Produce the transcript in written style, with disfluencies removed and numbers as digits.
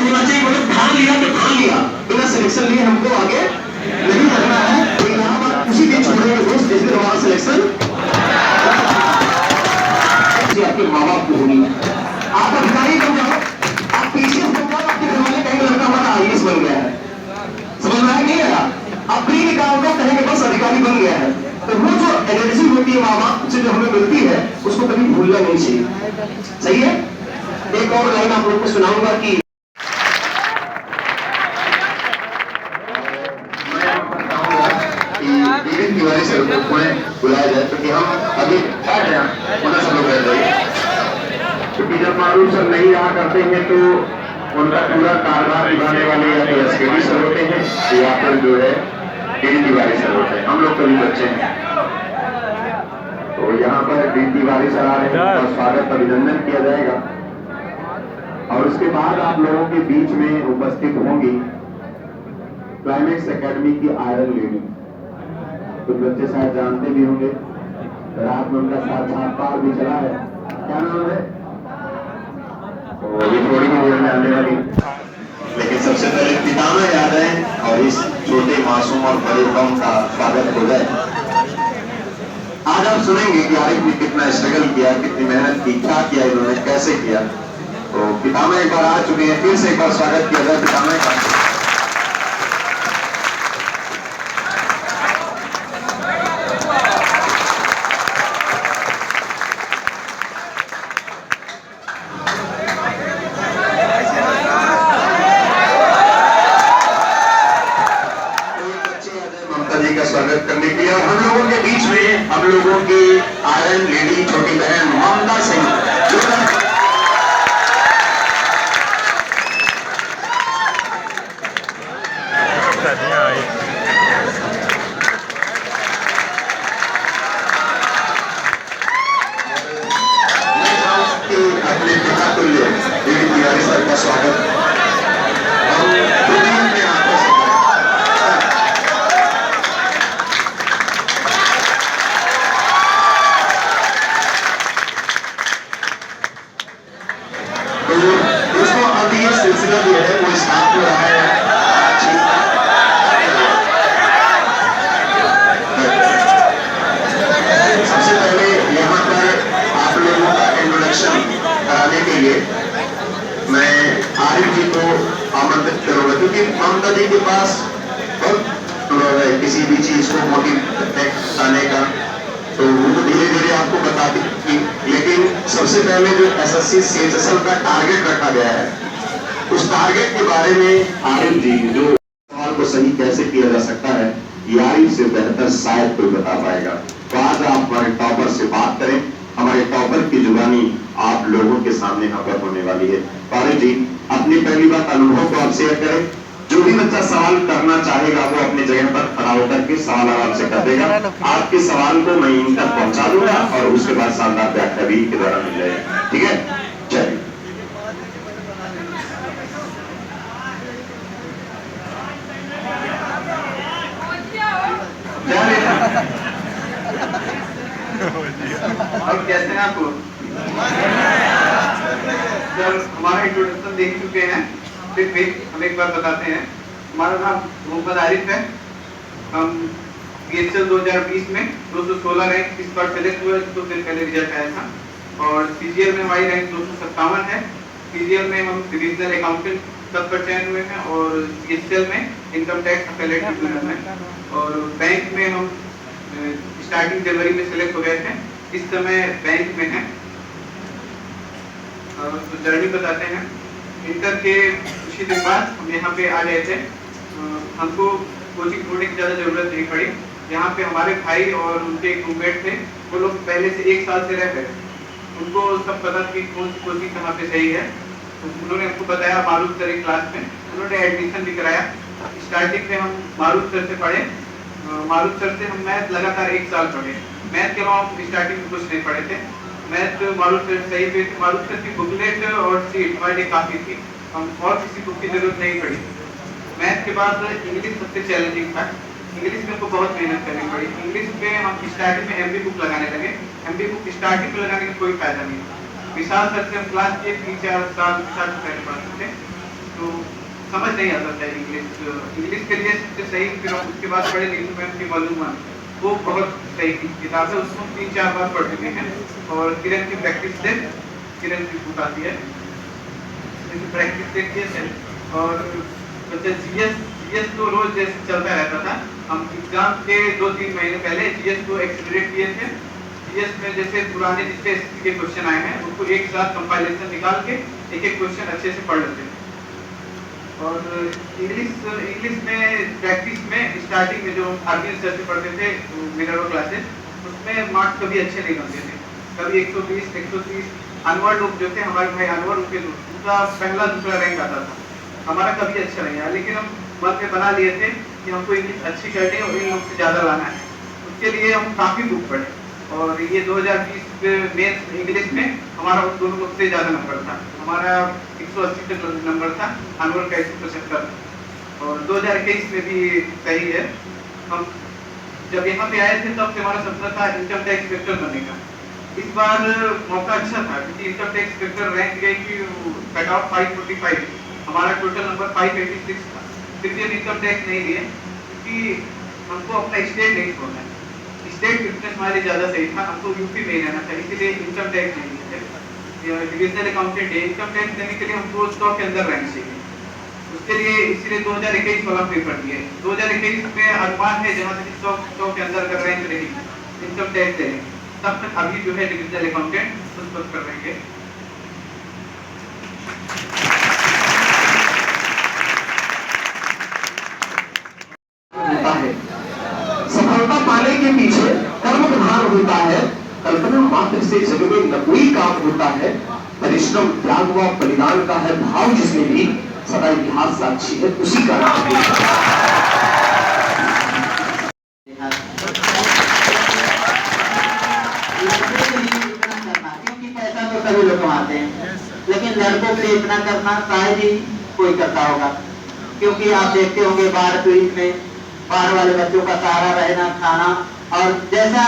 होना चाहिए, मतलब ठान लिया तो ठान लिया, बिना सिलेक्शन लिए हमको आगे नहीं करना है। तो यहाँ पर उसी दिन छोड़ेंगे दोस्त जिस दिन हमारा सिलेक्शन आपके माँ बाप को होनी है। आप अधिकारी बन जाओ, आप पीसीएस बन जाओ, आपके घर वाले कहेंगे लड़का हमारा आईएएस बन गया है, समझ में आया नहीं आया? अब प्री निकाल दो, कहेंगे बस अधिकारी बन गया है। तो वो जो एनर्जी होती है माँ बाप से जो हमें मिलती है उसको कभी भूलना नहीं चाहिए। सही है? एक और लाइन आप लोग को सुनाऊंगा कि तिवारी सर को बुलाया जाए, क्योंकि हम अभी बैठ रहे हैं, सब लोग बैठ रहे हैं। क्योंकि जब मारूफ सर नहीं रहा करते हैं तो उनका पूरा कारभार निभाने वाले या तो एसकेडी सर होते हैं या फिर जो है तिवारी सर होते हैं। हम लोग कभी बच्चे हैं। तो यहाँ पर तिवारी सर आ रहे हैं, और स्वागत अभिनंदन किया जाएगा। और उसके बाद आप लोगों के बीच में उपस्थित होंगी क्लाइमेक्स एकेडमी की आयरन लेडी। कुछ बच्चे शायद जानते भी होंगे, रात में उनका साक्षात्कार भी चला है। क्या नाम है? तो ये थोड़ी ही देर में आने वाली, लेकिन सबसे पहले पितामह याद है और इस छोटे मासूम और बड़े बम का स्वागत हो जाए। आज आप सुनेंगे कि आरिफ ने कितना स्ट्रगल किया, कितनी मेहनत की, क्या किया इन्होंने, कैसे किया। तो पितामह एक बार आ चुके हैं, फिर से एक बार स्वागत किया जाए पितामह का। स्वागत करने के लिए हम लोगों के बीच में हम लोगों की आयरन लेडी छोटी बहन ममता सिंह अपने पिता तुल्य तिवारी सर का स्वागत सिलसिला जो है वो स्टार्ट हो रहा है। सबसे पहले यहाँ पर आप लोगों का इंट्रोडक्शन कराने के लिए मैं आरिफ जी को आमंत्रित करूंगा, क्योंकि ममता जी के पास बहुत है किसी भी चीज को मोटिवेट आने का, तो वो धीरे धीरे आपको बता देंगे। लेकिन सबसे पहले जो एसएससी सीएचएसएल का टारगेट रखा गया है, उस टारगेट के बारे में आरिफ जी जो सवाल को सही कैसे किया जा सकता है, ये आरिफ से बेहतर शायद कोई बता पाएगा। तो आज आप हमारे टॉपर से बात करें, हमारे टॉपर की जुबानी आप लोगों के सामने यहाँ पर होने वाली है। आरिफ जी अपनी पहली बात अनुभव को आप शेयर करें। जो भी बच्चा सवाल करना चाहेगा वो अपनी जगह पर खड़ा होकर के सवाल आराम से कर देगा। आपके सवाल को मैं इन तक पहुंचा दूंगा और उसके बाद शानदार व्याख्या भी के द्वारा मिल जाएगी। ठीक है, चलिए। अब कैसे हैं आपको? जब हमारा इंट्रोडक्शन देख चुके हैं, फिर हम एक बार बताते हैं। हमारा नाम मोहम्मद आरिफ है। हम बीएचएल 2020 में 216 रैंक इस बार सेलेक्ट हुए, तो दिन पहले रिजल्ट आया था। और सीजीएल में हमारी रैंक 257 है। सीजीएल में हम डिविजनल अकाउंटेंट पद पर चयन हुए हैं और सीएचएल में इनकम टैक्स अपेलेट डिवीजन में। और बैंक में हम स्टार्टिंग जनवरी में सेलेक्ट हो गए थे, इस समय बैंक में है। तो जर्नी बताते हैं। इंटर के कुछ ही दिन बाद हम यहाँ पे आ गए थे। हमको कोचिंग छोड़ने की ज़्यादा ज़रूरत नहीं पड़ी। यहाँ पे हमारे भाई और उनके एक रूममेट थे, वो लोग पहले से 1 साल से रह गए। उनको सब पता कि कौन सी कोचिंग कहाँ पे सही है। तो उन्होंने हमको बताया मारूफ सर की क्लास में, उन्होंने एडमिशन भी कराया। स्टार्टिंग में हम मारूफ सर से पढ़े। मारूफ सर से हम मैथ लगातार 1 साल पढ़े। मैथ के अलावा हम स्टार्टिंग में कुछ नहीं पढ़े थे। मैथ मारूफ सर सही पे थे। मारूफ सर की बुकलेट और सीट हमारे लिए काफ़ी थी, हम और किसी बुक की जरूरत नहीं पड़ी। मैथ के बाद इंग्लिश सबसे चैलेंजिंग था। इंग्लिश में हमको बहुत मेहनत करनी पड़ी। इंग्लिश में हम स्टार्टिंग में एमबी बुक लगाने लगे। एमबी बुक स्टार्टिंग में लगाने का कोई फायदा नहीं। विशाल सर से हम क्लास के 3-4 साल विशाल सर पढ़ते थे। तो समझ नहीं आता था इंग्लिश के लिए सबसे सही, फिर हम उसके बाद पढ़े नीतू मैम की मालूमात, वो बहुत सही किताब है, उसको 3-4 बार पढ़ चुके हैं। और किरण की प्रैक्टिस से, किरण की बुक आती है, प्रैक्टिस देखिए है। और जीएस तो रोज जैसे चलता रहता था। हम एग्जाम के 2-3 महीने पहले जीएस को एक्सेलरेट किए थे। जीएस में जैसे पुराने जितने के क्वेश्चन आए हैं उनको एक साथ कंपाइलेशन निकाल के एक एक क्वेश्चन अच्छे से पढ़ लेते थे। और इंग्लिश में प्रैक्टिस में स्टार्टिंग में जो आरबीएस सर से पढ़ते थे मिनरल क्लासेस, उसमें मार्क्स कभी अच्छे नहीं बनते थे, कभी 120 130। अनवर लोग जो थे, हमारे भाई अनवर, उनका पहला दूसरा रैंक आता था, हमारा कभी अच्छा नहीं आया। लेकिन हम मन में बना लिए थे कि हमको इंग्लिश अच्छी करनी है और इन लोग से ज़्यादा लाना है। उसके लिए हम काफ़ी बुक पढ़े और ये 2020 मेंस इंग्लिश में हमारा उन दोनों लोग से ज़्यादा नंबर था। हमारा 180 तक नंबर था, अनवर का 175। और 2021 में भी सही है। हम जब यहाँ पे आए थे तब से हमारा सपना था इनकम टैक्स इंस्पेक्टर बनने का। इस बार मौका अच्छा था क्योंकि इनकम टैक्स इंस्पेक्टर रैंक गई कि कट ऑफ 545, हमारा टोटल नंबर 586 था। फिर भी हम इनकम टैक्स नहीं लिए क्योंकि हमको अपना स्टेट नहीं छोड़ना है। स्टेट फिटनेस हमारे ज़्यादा सही था, हमको यूपी में ही रहना था, इसीलिए इनकम टैक्स नहीं लिए थे। डिविजनल अकाउंटेंट है, इनकम टैक्स देने के लिए हमको 100 के अंदर रैंक चाहिए। उसके लिए इसीलिए 2021 वाला पेपर दिए। 2021 में अनुमान है जहाँ तक 100 के अंदर अगर रैंक रहेगी इनकम टैक्स देंगे, तब तक अभी जो है डिविजनल अकाउंटेंट उस पर कर रहेंगे। सफलता पाने के पीछे कर्म प्रधान होता है, कल्पना मात्र से जग में न कोई काम होता है। परिश्रम, त्याग व बलिदान का है भाव जिसमें भी, सदा इतिहास साक्षी है उसी का नाम है। क्योंकि पैसा तो सभी लोग कमाते हैं, लेकिन लड़कों के लिए इतना करना शायद ही कोई करता होगा। क्योंकि आप देखते होंगे बाढ़ पीड़ित में बाढ़ वाले बच्चों का सहारा रहना, खाना, और जैसा